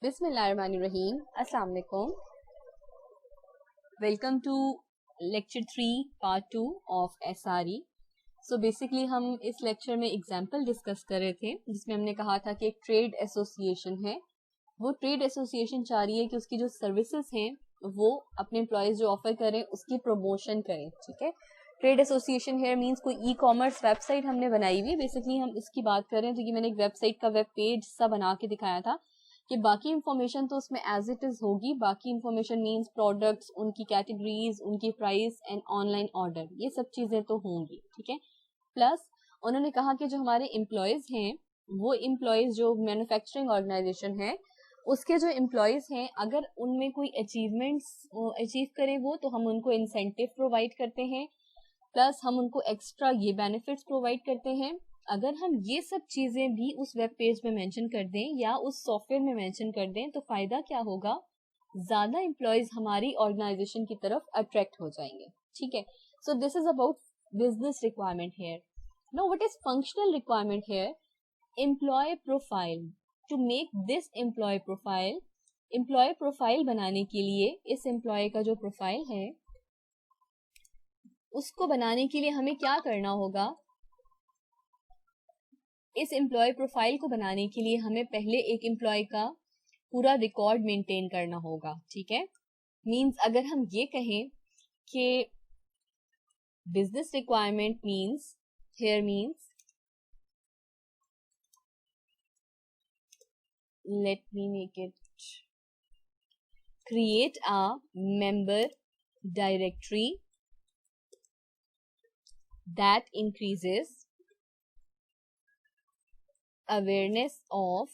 बिस्मिल्लाहिर्रहमानिर्रहीम। अस्सलाम वालेकुम। Welcome to lecture 3 part 2 of SRE. So basically हम इस लेक्चर में एग्जांपल डिस्कस कर रहे थे जिसमें हमने कहा था कि एक ट्रेड एसोसिएशन है, वो ट्रेड एसोसिएशन चाह रही है कि उसकी जो सर्विसेज हैं वो अपने एम्प्लॉयज जो ऑफर करें उसकी प्रमोशन करें। ठीक है, ट्रेड एसोसिएशन हेयर मींस कोई ई कॉमर्स वेबसाइट हमने बनाई हुई है। बेसिकली हम इसकी बात करें तो ये मैंने एक वेबसाइट का वेब पेज सा बना के दिखाया था कि बाकी इंफॉर्मेशन तो उसमें एज इट इज होगी। बाकी इंफॉर्मेशन मींस प्रोडक्ट्स, उनकी कैटेगरीज, उनकी प्राइस एंड ऑनलाइन ऑर्डर, ये सब चीजें तो होंगी। ठीक है, प्लस उन्होंने कहा कि जो हमारे एम्प्लॉयज हैं वो एम्प्लॉयज जो मैन्युफैक्चरिंग ऑर्गेनाइजेशन है उसके जो एम्प्लॉयज हैं अगर उनमें कोई अचीवमेंट्स अचीव करें वो तो हम उनको इंसेंटिव प्रोवाइड करते हैं, प्लस हम उनको एक्स्ट्रा ये बेनिफिट्स प्रोवाइड करते हैं। अगर हम ये सब चीजें भी उस वेब पेज में मेंशन कर दें या उस सॉफ्टवेयर में मेंशन कर दें तो फायदा क्या होगा, ज्यादा एम्प्लॉयज हमारी ऑर्गेनाइजेशन की तरफ अट्रैक्ट हो जाएंगे। ठीक है, so this is about business requirement here. Now what is functional requirement here? Employee profile. To make this employee profile बनाने के लिए इस एम्प्लॉय का जो प्रोफाइल है उसको बनाने के लिए हमें क्या करना होगा? इस एम्प्लॉय प्रोफाइल को बनाने के लिए हमें पहले एक एम्प्लॉय का पूरा रिकॉर्ड मेंटेन करना होगा। ठीक है, मींस अगर हम ये कहें कि business requirement means here means, let me make it, create a member directory that increases awareness of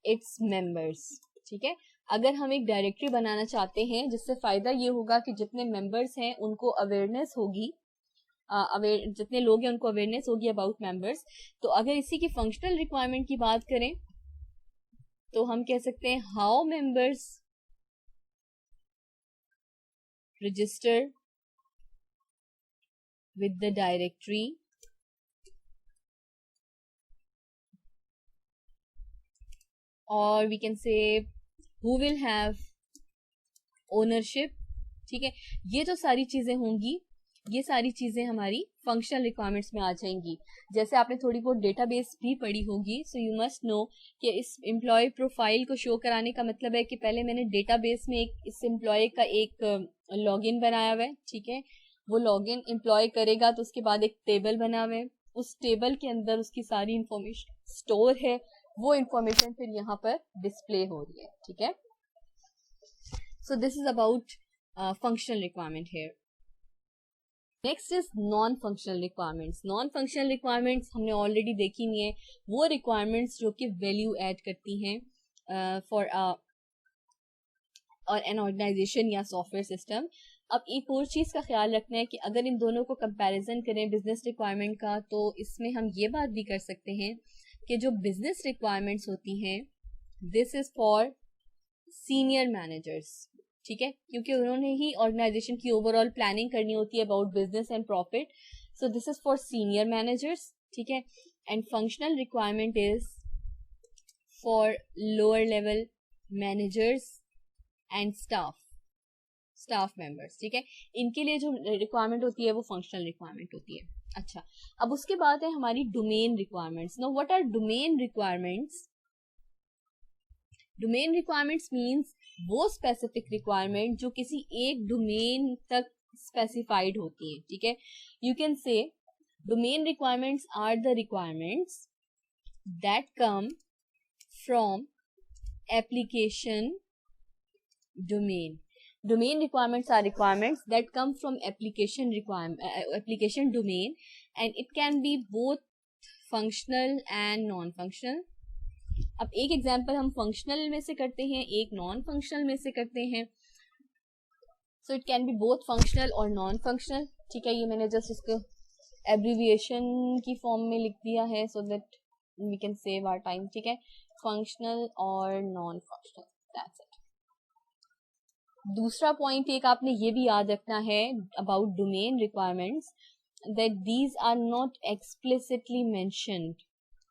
its members। ठीक है, अगर हम एक डायरेक्टरी बनाना चाहते हैं जिससे फायदा ये होगा कि जितने मेंबर्स हैं उनको अवेयरनेस होगी, जितने लोग हैं उनको अवेयरनेस होगी अबाउट मेंबर्स। तो अगर इसी की फंक्शनल रिक्वायरमेंट की बात करें तो हम कह सकते हैं how members register with the directory or we can say who will have ownership। ठीक है, ये जो सारी चीजें होंगी ये सारी चीजें हमारी फंक्शनल रिक्वायरमेंट्स में आ जाएंगी। जैसे आपने थोड़ी बहुत डेटाबेस भी पढ़ी होगी, सो यू मस्ट नो कि इस एम्प्लॉय प्रोफाइल को शो कराने का मतलब है कि पहले मैंने डेटाबेस में इस एम्प्लॉय का एक लॉगिन बनाया हुआ है। ठीक है, वो लॉगिन एम्प्लॉय करेगा तो उसके बाद एक टेबल बना हुआ है, उस टेबल के अंदर उसकी सारी इंफॉर्मेशन स्टोर है, वो इंफॉर्मेशन फिर यहाँ पर डिस्प्ले हो रही है। ठीक है, so this is about functional requirement here. Next is non functional requirements. Non functional requirements हमने ऑलरेडी देखी हुई है, वो रिक्वायरमेंट्स जो कि वैल्यू ऐड करती हैं फॉर और एन ऑर्गेनाइजेशन या सॉफ्टवेयर सिस्टम। अब एक और चीज का ख्याल रखना है कि अगर इन दोनों को कंपैरिजन करें बिजनेस रिक्वायरमेंट का तो इसमें हम ये बात भी कर सकते हैं कि जो बिजनेस रिक्वायरमेंट्स होती हैं this is for senior managers. ठीक है, क्योंकि उन्होंने ही ऑर्गेनाइजेशन की ओवरऑल प्लानिंग करनी होती है about business and profit, so this is for senior managers. ठीक है, and functional requirement is for lower level managers and staff members. ठीक है, इनके लिए जो रिक्वायरमेंट होती है वो फंक्शनल रिक्वायरमेंट होती है। अच्छा, अब उसके बाद है हमारी domain requirements. Now what are domain requirements? Domain requirements means वो स्पेसिफिक रिक्वायरमेंट जो किसी एक डोमेन तक स्पेसिफाइड होती है। ठीक है, you can say domain requirements are the requirements that come from application domain। Domain requirements are requirements that come from application domain and it can be both functional and non-functional। अब एक example हम functional में से करते हैं, एक non functional में से करते हैं, so it can be both functional और नॉन फंक्शनल। ठीक है, ये मैंने जस्ट इसको एब्रीविएशन की फॉर्म में लिख दिया है so that we can save our time. ठीक है, फंक्शनल और नॉन फंक्शनल, दैट्स इट। दूसरा पॉइंट एक आपने ये भी याद रखना है about domain requirements that these are not explicitly mentioned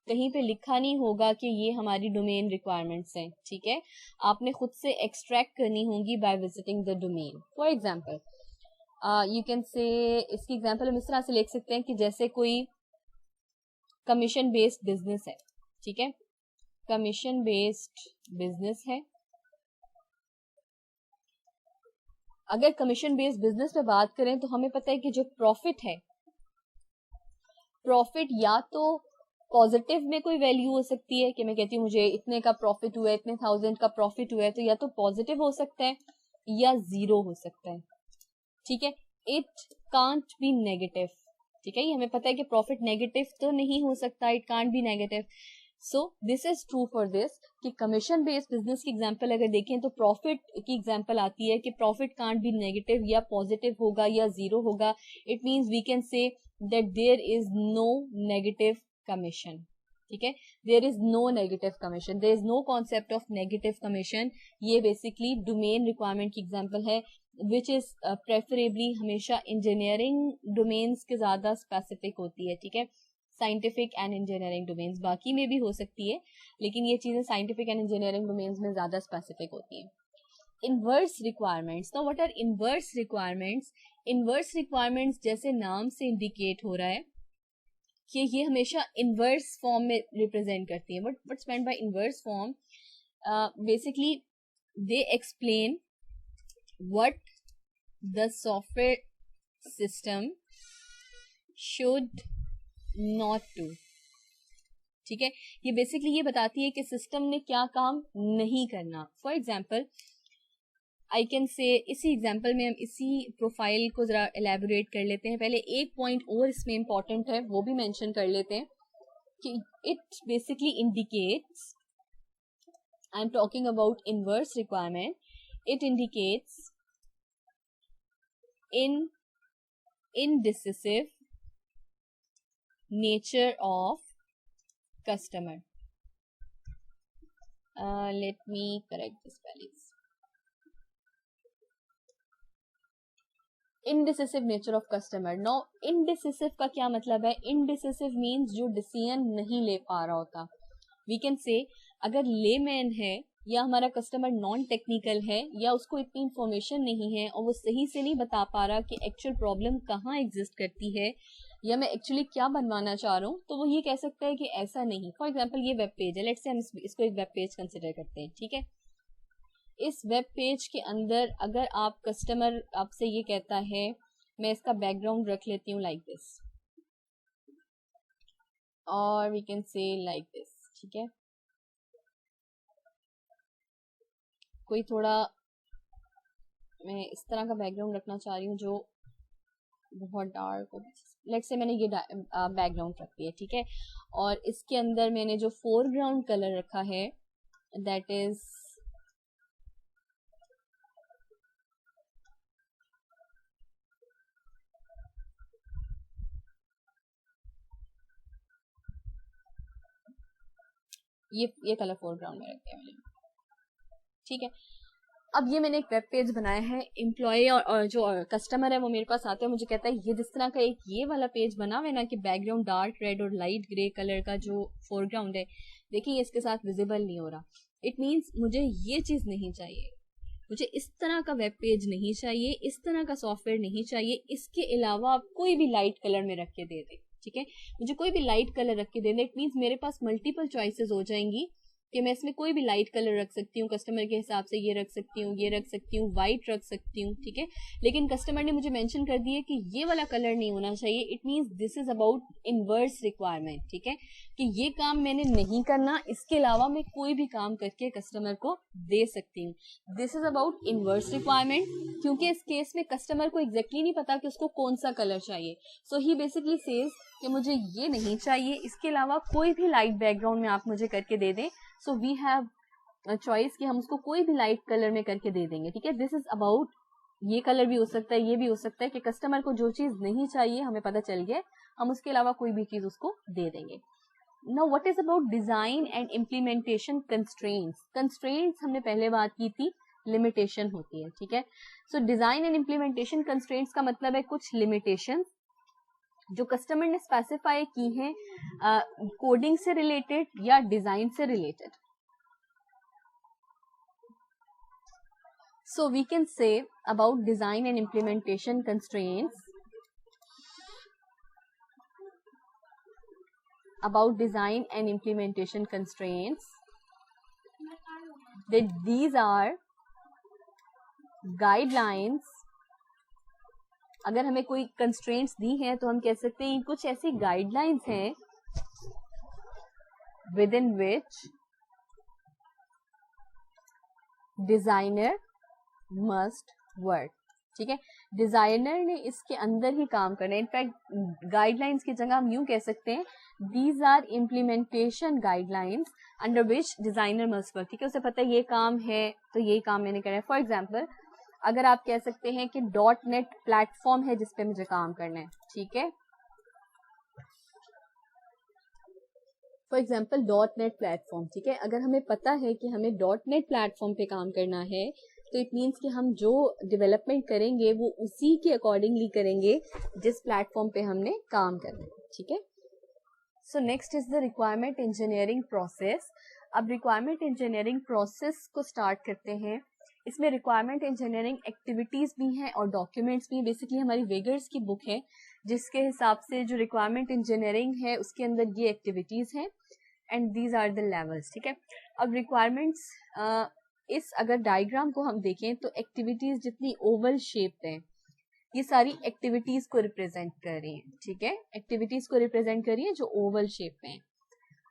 कहीं पे लिखा नहीं होगा कि ये हमारी डोमेन रिक्वायरमेंट्स हैं, ठीक है, आपने खुद से एक्सट्रैक्ट करनी होंगी by visiting the domain. For example you can से, इसकी एग्जांपल हम इस तरह से लिख सकते हैं कि जैसे कोई कमीशन बेस्ड बिजनेस है, ठीक है, कमीशन बेस्ड बिजनेस है। अगर कमीशन बेस्ड बिजनेस पे बात करें तो हमें पता है कि जो प्रॉफिट है, प्रॉफिट या तो पॉजिटिव में कोई वैल्यू हो सकती है कि मैं कहती हूँ मुझे इतने का प्रॉफिट हुआ है, इतने 1000 का प्रॉफिट हुआ है, तो या तो पॉजिटिव हो सकता है या जीरो हो सकता है, ठीक है, इट कांट बी नेगेटिव, ठीक है, ये हमें पता है कि प्रॉफिट नेगेटिव तो नहीं हो सकता, it can't be negative. So this is true for this कि कमीशन बेस्ड बिजनेस की एग्जांपल अगर देखें तो प्रॉफिट की एग्जांपल आती है कि प्रॉफिट कांट बी नेगेटिव, या पॉजिटिव होगा या जीरो होगा। It means we can say that there is no negative commission, ठीक है, there is no negative commission, there is no concept of negative commission. ये बेसिकली डोमेन रिक्वायरमेंट की example है which is preferably हमेशा engineering domains के ज्यादा specific होती है, ठीक है, साइंटिफिक एंड इंजीनियरिंग डोमेन्स बाकी में भी हो सकती है, लेकिन ये चीजें साइंटिफिक एंड इंजीनियरिंग डोमेन्स में ज्यादा स्पेसिफिक होती हैं। Inverse requirements, now what are inverse requirements? Inverse requirements जैसे नाम से इंडिकेट हो रहा है कि ये हमेशा इनवर्स फॉर्म में रिप्रेजेंट करती है। What's meant by inverse form? Basically they explain what the software system should not to, ठीक है, ये बेसिकली ये बताती है कि सिस्टम ने क्या काम नहीं करना। फॉर एग्जाम्पल आई कैन से, इसी एग्जाम्पल में हम इसी प्रोफाइल को जरा एलैबोरेट कर लेते हैं। पहले एक पॉइंट और इसमें इंपॉर्टेंट है, वो भी मेंशन कर लेते हैं कि it basically indicates, I am talking about inverse requirement, it indicates in indecisive nature of customer. Let me correct this spellings. Indecisive nature of customer. Now indecisive का क्या मतलब है? Indecisive means जो डिसीजन नहीं ले पा रहा होता। We can say अगर लेमैन है या हमारा कस्टमर नॉन टेक्निकल है या उसको इतनी इंफॉर्मेशन नहीं है और वो सही से नहीं बता पा रहा कि एक्चुअल प्रॉब्लम कहाँ एग्जिस्ट करती है या मैं एक्चुअली क्या बनवाना चाह रहा हूँ, तो वो ये कह सकता है कि ऐसा नहीं। फॉर एग्जाम्पल ये वेब पेज है, लेट्स से हम इसको एक वेब पेज कंसिडर करते हैं, ठीक है, इस वेब पेज के अंदर अगर आप कस्टमर आपसे ये कहता है, मैं इसका बैकग्राउंड रख लेती हूँ लाइक दिस, और we can say like this, ठीक है, कोई थोड़ा मैं इस तरह का बैकग्राउंड रखना चाह रही हूँ जो बहुत डार्क हो, लेट्स से मैंने ये बैकग्राउंड रख दिया, ठीक है, और इसके अंदर मैंने जो फोरग्राउंड कलर रखा है दैट इज ये कलर फोरग्राउंड में रखते हैं मैंने, ठीक है। अब ये मैंने एक वेब पेज बनाया है, एम्प्लॉय और जो कस्टमर है वो मेरे पास आता है, मुझे कहता है ये जिस तरह का एक ये वाला पेज बना हुआ है ना कि बैकग्राउंड डार्क रेड और लाइट ग्रे कलर का जो फोरग्राउंड है, देखिए ये इसके साथ विजिबल नहीं हो रहा। इट मीन्स मुझे ये चीज नहीं चाहिए, मुझे इस तरह का वेब पेज नहीं चाहिए, इस तरह का सॉफ्टवेयर नहीं चाहिए, इसके अलावा आप कोई भी लाइट कलर में रख के दे दे, ठीक है, मुझे कोई भी लाइट कलर रख के दे दे। इट मीन्स मेरे पास मल्टीपल चॉइसेस हो जाएंगी कि मैं इसमें कोई भी लाइट कलर रख सकती हूँ, कस्टमर के हिसाब से ये रख सकती हूँ, ये रख सकती हूँ, व्हाइट रख सकती हूँ, ठीक है, लेकिन कस्टमर ने मुझे मेंशन कर दिया कि ये वाला कलर नहीं होना चाहिए। It means this is about inverse requirement, ठीक है, कि ये काम मैंने नहीं करना, इसके अलावा मैं कोई भी काम करके कस्टमर को दे सकती हूँ। This is about inverse requirement, क्योंकि इस केस में कस्टमर को एग्जैक्टली नहीं पता कि उसको कौन सा कलर चाहिए, सो ही बेसिकली सेज कि मुझे ये नहीं चाहिए, इसके अलावा कोई भी लाइट बैकग्राउंड में आप मुझे करके दे दें। सो वी हैव चॉइस कि हम उसको कोई भी लाइट कलर में करके दे देंगे, ठीक है। दिस इज अबाउट, ये कलर भी हो सकता है, ये भी हो सकता है कि कस्टमर को जो चीज नहीं चाहिए हमें पता चल गया, हम उसके अलावा कोई भी चीज उसको दे देंगे। Now what is about design and implementation constraints? Constraints हमने पहले बात की थी, लिमिटेशन होती है, ठीक है। सो डिजाइन एंड इम्प्लीमेंटेशन कंस्ट्रेंट्स का मतलब है कुछ लिमिटेशन जो कस्टमर ने स्पेसिफाई की हैं कोडिंग से रिलेटेड या डिजाइन से related. So we can say about design and implementation constraints. About design and implementation constraints, that these are guidelines. अगर हमें कोई constraints दी हैं तो हम कह सकते हैं कुछ ऐसी guidelines हैं within which designer must work. ठीक है, डिजाइनर ने इसके अंदर ही काम करना है. इनफैक्ट गाइडलाइंस की जगह हम यूं कह सकते हैं these are implementation guidelines under which designer must work. ठीक है, उसे पता है ये काम है तो ये काम मैंने करना है. फॉर एग्जाम्पल अगर आप कह सकते हैं कि .NET प्लेटफॉर्म है जिसपे मुझे काम करना है. ठीक है, फॉर एग्जाम्पल .NET प्लेटफॉर्म. ठीक है, अगर हमें पता है कि हमें .NET प्लेटफॉर्म पे काम करना है तो इट मीन्स कि हम जो डेवलपमेंट करेंगे वो उसी के अकॉर्डिंगली करेंगे जिस प्लेटफॉर्म पे हमने काम करना है. ठीक है, so next is the requirement engineering process. अब रिक्वायरमेंट इंजीनियरिंग प्रोसेस को स्टार्ट करते हैं. इसमें रिक्वायरमेंट इंजीनियरिंग एक्टिविटीज भी हैं और डॉक्यूमेंट्स भी. बेसिकली हमारी वेगर्स की बुक है जिसके हिसाब से जो रिक्वायरमेंट इंजीनियरिंग है उसके अंदर ये एक्टिविटीज हैं and these are the levels. ठीक है, अब रिक्वायरमेंट्स इस अगर डायग्राम को हम देखें तो एक्टिविटीज जितनी ओवल शेप है ये सारी एक्टिविटीज को रिप्रेजेंट कर रही हैं. ठीक है, एक्टिविटीज को रिप्रेजेंट कर रही है जो ओवल शेप में है.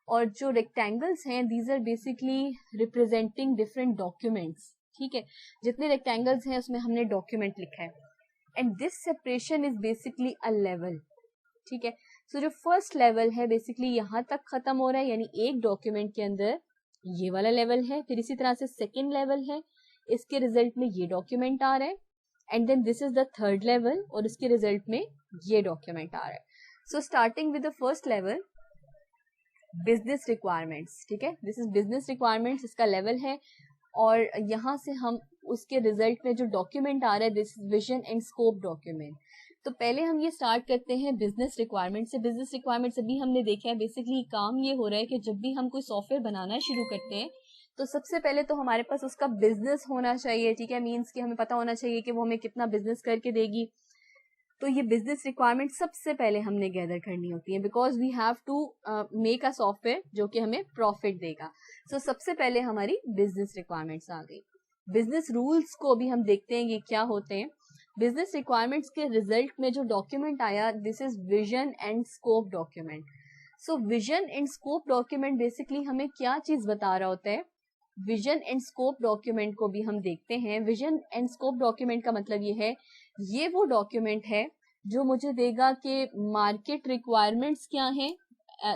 और जो रेक्टेंगल्स हैं these are basically representing different documents. ठीक है, जितने रेक्टेंगल्स हैं उसमें हमने डॉक्यूमेंट लिखा है and this separation is basically a level. ठीक है, सो जो फर्स्ट लेवल है बेसिकली यहाँ तक खत्म हो रहा है यानी एक डॉक्यूमेंट के अंदर ये वाला लेवल है. फिर इसी तरह से सेकेंड लेवल है, इसके रिजल्ट में ये डॉक्यूमेंट आ रहा है and then this is the third level और इसके रिजल्ट में ये डॉक्यूमेंट आ रहा है. So starting with the first level business requirements. ठीक है, दिस इज बिजनेस रिक्वायरमेंट्स, इसका लेवल है और यहाँ से हम उसके रिजल्ट में जो डॉक्यूमेंट आ रहा है this is vision and scope document. तो पहले हम ये स्टार्ट करते हैं बिजनेस रिक्वायरमेंट से. बिजनेस रिक्वायरमेंट्स अभी हमने देखा है बेसिकली काम ये हो रहा है कि जब भी हम कोई सॉफ्टवेयर बनाना शुरू करते हैं तो सबसे पहले तो हमारे पास उसका बिजनेस होना चाहिए. ठीक है, मीन्स कि हमें पता होना चाहिए कि वो हमें कितना बिजनेस करके देगी. तो ये बिजनेस रिक्वायरमेंट सबसे पहले हमने गैदर करनी होती है because we have to make a software जो कि हमें प्रॉफिट देगा. सो सबसे पहले हमारी बिजनेस रिक्वायरमेंट्स आ गई. बिजनेस रूल्स को भी हम देखते हैं ये क्या होते हैं. बिजनेस रिक्वायरमेंट्स के रिजल्ट में जो डॉक्यूमेंट आया this is vision and scope document. So vision and scope document basically हमें क्या चीज बता रहा होता है. विजन एंड स्कोप डॉक्यूमेंट को भी हम देखते हैं. विजन एंड स्कोप डॉक्यूमेंट का मतलब ये है ये वो डॉक्यूमेंट है जो मुझे देगा कि मार्केट रिक्वायरमेंट्स क्या हैं.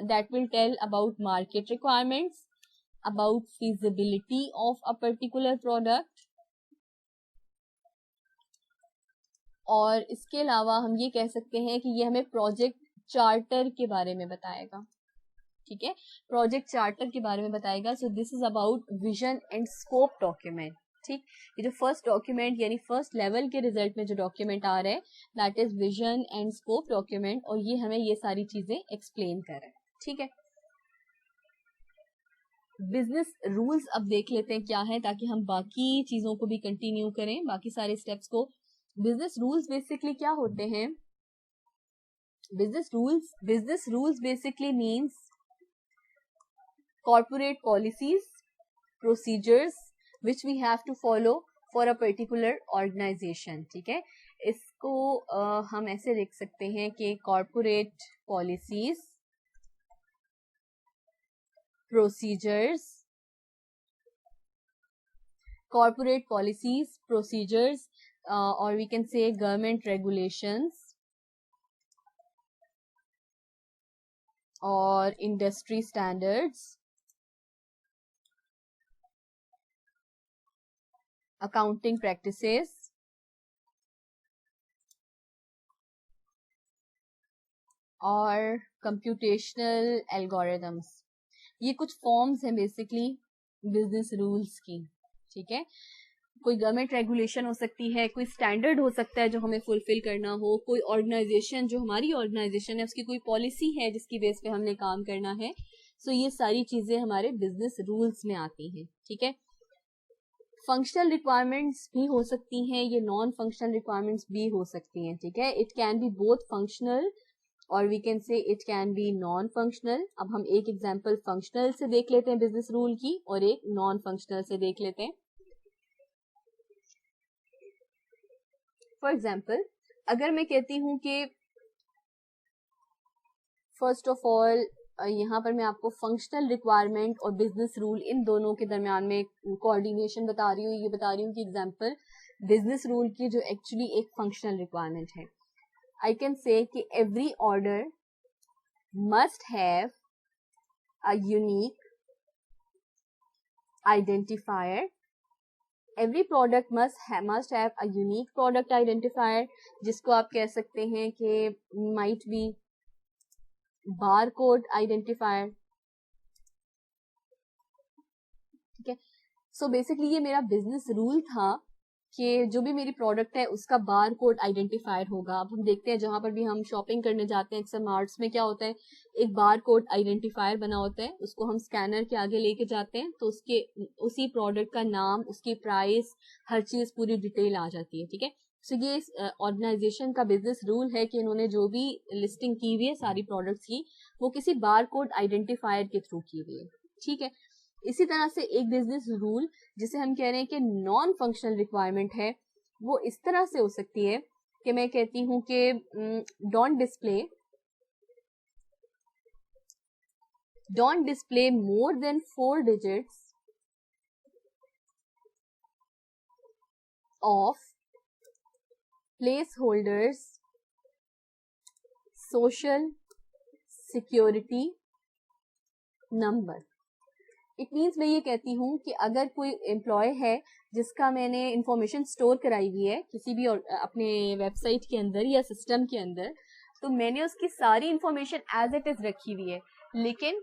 That will tell about market requirements, about feasibility of a particular product. और इसके अलावा हम ये कह सकते हैं कि ये हमें प्रोजेक्ट चार्टर के बारे में बताएगा. ठीक है, प्रोजेक्ट चार्टर के बारे में बताएगा. सो this is about vision and scope document. ठीक, ये जो फर्स्ट डॉक्यूमेंट यानी फर्स्ट लेवल के रिजल्ट में जो डॉक्यूमेंट आ रहा है that is vision and scope document और ये हमें ये सारी चीजें एक्सप्लेन कर रहा है. ठीक है, बिजनेस रूल्स अब देख लेते हैं क्या है ताकि हम बाकी चीजों को भी कंटिन्यू करें, बाकी सारे स्टेप्स को. बिजनेस रूल्स बेसिकली क्या होते हैं. Business rules basically means corporate policies, procedures which we have to follow for a particular organization. ठीक है, इसको हम ऐसे लिख सकते हैं कि corporate policies, procedures, corporate policies, procedures, or we can say government regulations or industry standards, accounting practices, और computational algorithms. ये कुछ फॉर्म्स हैं बेसिकली बिजनेस रूल्स की. ठीक है, कोई गवर्नमेंट रेगुलेशन हो सकती है, कोई स्टैंडर्ड हो सकता है जो हमें फुलफिल करना हो, कोई ऑर्गेनाइजेशन जो हमारी ऑर्गेनाइजेशन है उसकी कोई पॉलिसी है जिसकी बेस पे हमने काम करना है. सो ये सारी चीजें हमारे बिजनेस रूल्स में आती हैं. ठीक है. फंक्शनल रिक्वायरमेंट्स भी हो सकती हैं, ये नॉन फंक्शनल रिक्वायरमेंट्स भी हो सकती हैं. ठीक है. It can be both functional और we can say it can be non functional. अब हम एक एग्जांपल फंक्शनल से देख लेते हैं बिजनेस रूल की और एक नॉन फंक्शनल से देख लेते हैं. फॉर एग्जाम्पल अगर मैं कहती हूँ कि फर्स्ट ऑफ ऑल यहाँ पर मैं आपको फंक्शनल रिक्वायरमेंट और बिजनेस रूल इन दोनों के दरमियान में कोऑर्डिनेशन बता रही हूँ. ये बता रही हूँ कि एग्जांपल बिजनेस रूल की जो एक्चुअली एक फंक्शनल रिक्वायरमेंट है. आई कैन से कि every order must have a unique identifier. Every product must have a unique product identifier, जिसको आप कह सकते हैं कि might be bar code identifier. ठीक है. सो बेसिकली ये मेरा बिजनेस रूल था कि जो भी मेरी प्रोडक्ट है उसका बार कोड आइडेंटिफायर होगा. अब हम देखते हैं जहां पर भी हम शॉपिंग करने जाते हैं अक्सर मार्ट्स में क्या होता है, एक बार कोड आइडेंटिफायर बना होता है, उसको हम स्कैनर के आगे लेके जाते हैं तो उसके उसी प्रोडक्ट का नाम, उसकी प्राइस, हर चीज पूरी डिटेल आ जाती है. ठीक है. सो ये ऑर्गेनाइजेशन का बिजनेस रूल है कि इन्होंने जो भी लिस्टिंग की हुई है सारी प्रोडक्ट्स की वो किसी बार कोड आइडेंटिफायर के थ्रू की हुई है. ठीक है. इसी तरह से एक बिजनेस रूल जिसे हम कह रहे हैं कि नॉन फंक्शनल रिक्वायरमेंट है, वो इस तरह से हो सकती है कि मैं कहती हूं कि don't display more than 4 digits of placeholders social security number. It means मैं ये कहती हूँ कि अगर कोई एम्प्लॉय है जिसका मैंने इंफॉर्मेशन स्टोर कराई हुई है किसी भी अपने वेबसाइट के अंदर या सिस्टम के अंदर, तो मैंने उसकी सारी इंफॉर्मेशन एज इट इज रखी हुई है, लेकिन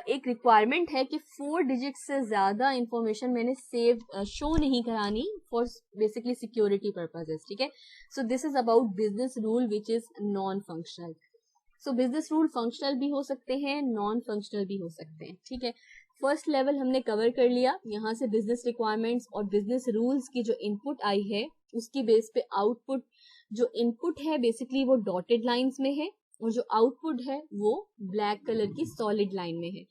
एक रिक्वायरमेंट है कि 4 डिजिट से ज्यादा इंफॉर्मेशन मैंने सेव शो नहीं करानी फॉर बेसिकली सिक्योरिटी पर्पजेस. ठीक है. So this is about business rule which is non functional. So business rule functional भी हो सकते हैं, नॉन फंक्शनल भी हो सकते हैं. ठीक है. फर्स्ट लेवल हमने कवर कर लिया. यहाँ से बिजनेस रिक्वायरमेंट्स और बिजनेस रूल्स की जो इनपुट आई है उसकी बेस पे आउटपुट, जो इनपुट है बेसिकली वो डॉटेड लाइंस में है और जो आउटपुट है वो ब्लैक कलर की सॉलिड लाइन में है.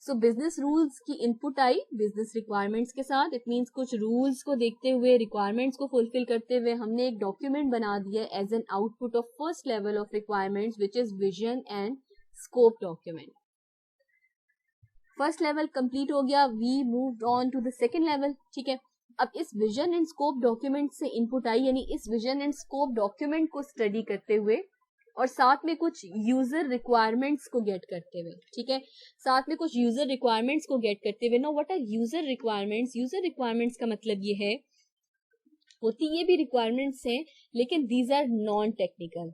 सो बिजनेस रूल्स की इनपुट आई बिजनेस रिक्वायरमेंट्स के साथ. इट मीन्स कुछ रूल्स को देखते हुए, रिक्वायरमेंट्स को फुलफिल करते हुए हमने एक डॉक्यूमेंट बना दिया as an output of first level of requirements which is vision and scope document. First level complete हो गया. We moved on to the second level. ठीक है. अब इस विजन एंड स्कोप डॉक्यूमेंट से इनपुट आई, यानी इस विजन एंड स्कोप डॉक्यूमेंट को स्टडी करते हुए और साथ में कुछ यूजर रिक्वायरमेंट्स को गेट करते हुए. ठीक है. साथ में कुछ यूजर रिक्वायरमेंट्स को गेट करते हुए. Know what are user requirements? User requirements का मतलब ये है, होती ये भी रिक्वायरमेंट्स हैं लेकिन दीज आर नॉन टेक्निकल.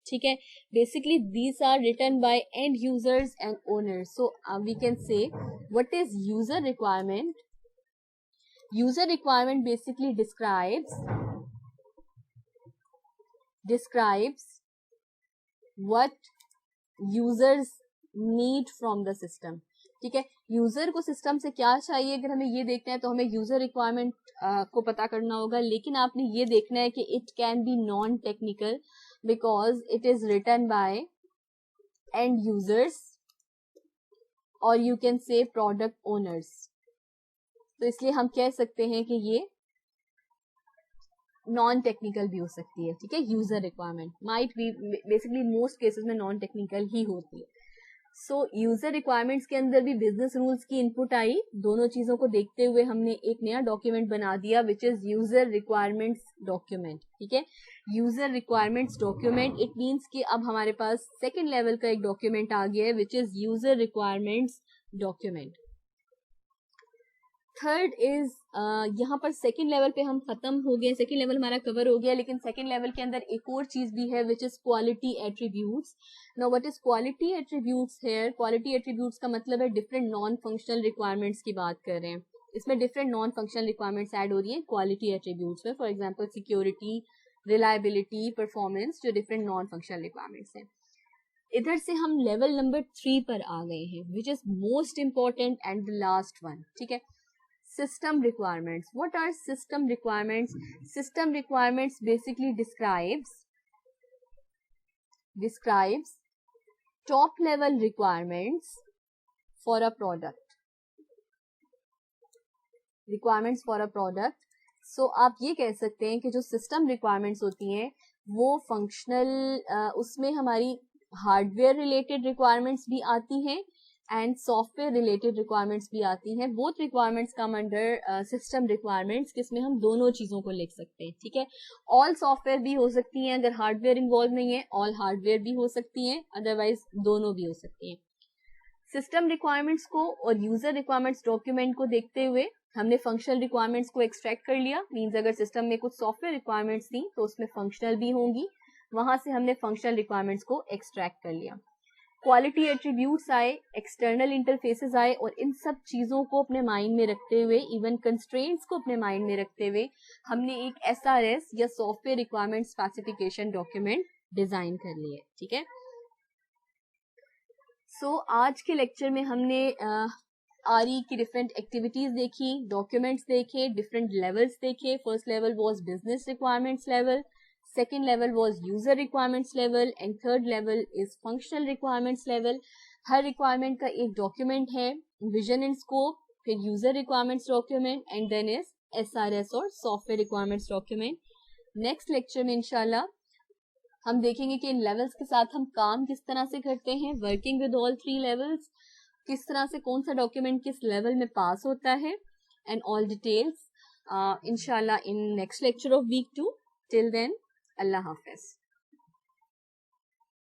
ठीक है. Basically these are written by end users and owners. So we can say what is user requirement? User requirement basically describes what users need from the system. ठीक है. User को system से क्या चाहिए अगर हमें ये देखना है तो हमें यूजर रिक्वायरमेंट को पता करना होगा, लेकिन आपने ये देखना है कि it can be non technical because it is written by end users or you can say product owners. तो इसलिए हम कह सकते हैं कि ये नॉन टेक्निकल भी हो सकती है. ठीक है. User requirement might be basically most cases में नॉन टेक्निकल ही होती है. सो यूजर रिक्वायरमेंट्स के अंदर भी बिजनेस रूल्स की इनपुट आई. दोनों चीजों को देखते हुए हमने एक नया डॉक्यूमेंट बना दिया which is user requirements document. ठीक है. User requirements document it means कि अब हमारे पास सेकेंड लेवल का एक डॉक्यूमेंट आ गया है which is user requirements document. Third is यहाँ पर सेकेंड लेवल पे हम खत्म हो गए, सेकेंड लेवल हमारा कवर हो गया, लेकिन सेकेंड लेवल के अंदर एक और चीज भी है which is quality attributes. Now what is quality attributes here? Quality attributes का मतलब है डिफरेंट नॉन फंक्शनल रिक्वायरमेंट्स की बात कर रहे हैं. इसमें different non functional requirements add हो रही हैं क्वालिटी एट्रीब्यूट्स में, for example security, reliability, performance, जो डिफरेंट नॉन फंक्शनल रिक्वायरमेंट्स हैं। इधर से हम लेवल नंबर 3 पर आ गए हैं, which is most important and the last one, ठीक है। System requirements. What are system requirements? System requirements basically describes top level requirements for a product. Requirements for a product. So आप ये कह सकते हैं कि जो सिस्टम रिक्वायरमेंट्स होती हैं वो फंक्शनल, उसमें हमारी हार्डवेयर रिलेटेड रिक्वायरमेंट्स भी आती हैं एंड सॉफ्टवेयर रिलेटेड रिक्वायरमेंट्स भी आती हैं। Both requirements come under system requirements, जिसमें हम दोनों चीजों को लिख सकते हैं, ठीक है। ऑल सॉफ्टवेयर भी हो सकती हैं, अगर हार्डवेयर इन्वॉल्व नहीं है ऑल हार्डवेयर भी हो सकती हैं, अदरवाइज दोनों भी हो सकती हैं। सिस्टम रिक्वायरमेंट्स को और यूजर रिक्वायरमेंट्स डॉक्यूमेंट को देखते हुए हमने फंक्शनल रिक्वायरमेंट्स को एक्सट्रैक्ट कर लिया। मींस अगर सिस्टम में कुछ सॉफ्टवेयर रिक्वायरमेंट्स थी तो उसमें फंक्शनल भी होंगी, वहां से हमने फंक्शनल रिक्वायरमेंट्स को एक्सट्रैक्ट कर लिया। क्वालिटी एट्रीब्यूट्स आए, एक्सटर्नल इंटरफेसेस आए, और इन सब चीजों को अपने माइंड में रखते हुए, इवन कंस्ट्रेंट्स को अपने माइंड में रखते हुए हमने एक SRS या software requirement specification document design कर लिए, ठीक है। सो आज के लेक्चर में हमने RE की डिफरेंट एक्टिविटीज देखी, डॉक्यूमेंट्स देखे, डिफरेंट लेवल्स देखे। First level was business requirements level, second level was user requirements level and third level is functional requirements level. Her requirement का एक document है, vision and scope, फिर user requirements document and then is SRS और software requirements document. Next lecture में इंशाल्लाह हम देखेंगे कि इन levels के साथ हम काम किस तरह से करते हैं, working with all 3 levels, किस तरह से कौन सा document किस level में pass होता है and all details इंशाल्लाह in next lecture of week 2. Till then, Allah Hafiz.